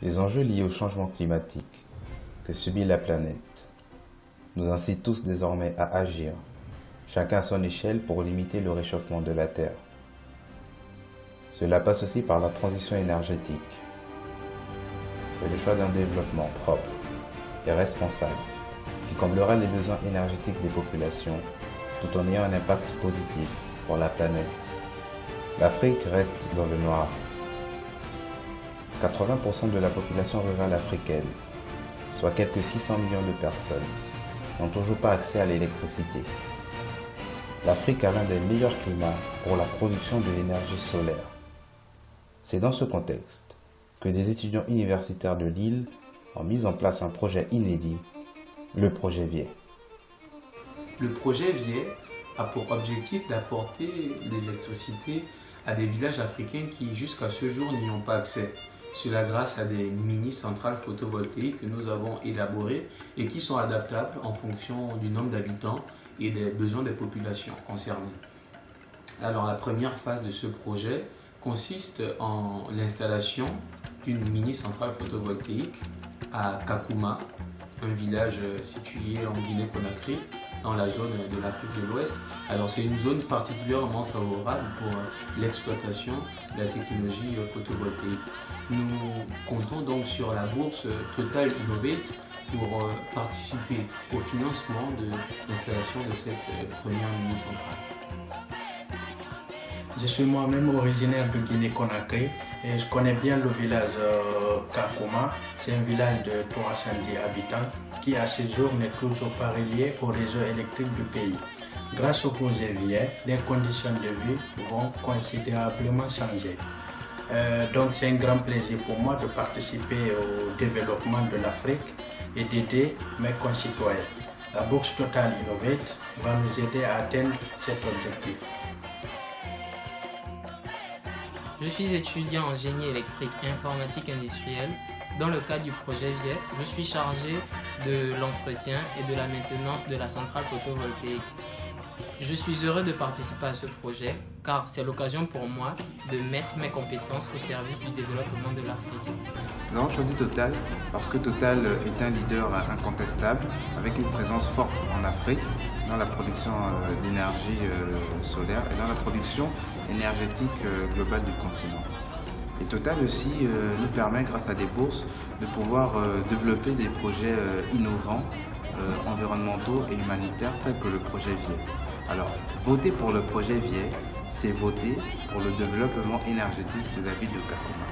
Les enjeux liés au changement climatique que subit la planète nous incitent tous désormais à agir, chacun à son échelle pour limiter le réchauffement de la Terre. Cela passe aussi par la transition énergétique. C'est le choix d'un développement propre et responsable qui comblera les besoins énergétiques des populations tout en ayant un impact positif pour la planète. L'Afrique reste dans le noir. 80% de la population rurale africaine, soit quelques 600 millions de personnes, n'ont toujours pas accès à l'électricité. L'Afrique a l'un des meilleurs climats pour la production de l'énergie solaire. C'est dans ce contexte que des étudiants universitaires de Lille ont mis en place un projet inédit, le projet VIET. Le projet VIET a pour objectif d'apporter l'électricité à des villages africains qui jusqu'à ce jour n'y ont pas accès. Cela grâce à des mini-centrales photovoltaïques que nous avons élaborées et qui sont adaptables en fonction du nombre d'habitants et des besoins des populations concernées. Alors la première phase de ce projet consiste en l'installation d'une mini-centrale photovoltaïque à Kakuma, un village situé en Guinée-Conakry, dans la zone de l'Afrique de l'Ouest. Alors c'est une zone particulièrement favorable pour l'exploitation de la technologie photovoltaïque. Nous comptons donc sur la bourse Total Innovate pour participer au financement de l'installation de cette première mini-centrale. Je suis moi-même originaire de Guinée-Conakry et je connais bien le village Kakuma. C'est un village de 310 habitants qui à ce jour n'est toujours pas relié au réseau électrique du pays. Grâce au projet VIET, les conditions de vie vont considérablement changer. Donc c'est un grand plaisir pour moi de participer au développement de l'Afrique et d'aider mes concitoyens. La bourse Total Innovate va nous aider à atteindre cet objectif. Je suis étudiant en génie électrique et informatique industrielle. Dans le cadre du projet VIET, je suis chargé de l'entretien et de la maintenance de la centrale photovoltaïque. Je suis heureux de participer à ce projet car c'est l'occasion pour moi de mettre mes compétences au service du développement de l'Afrique. Nous avons choisi Total parce que Total est un leader incontestable avec une présence forte en Afrique dans la production d'énergie solaire et dans la production énergétique globale du continent. Et Total aussi nous permet, grâce à des bourses, de pouvoir développer des projets innovants, environnementaux et humanitaires tels que le projet VIET. Alors, voter pour le projet VIET, c'est voter pour le développement énergétique de la ville de Kakuma.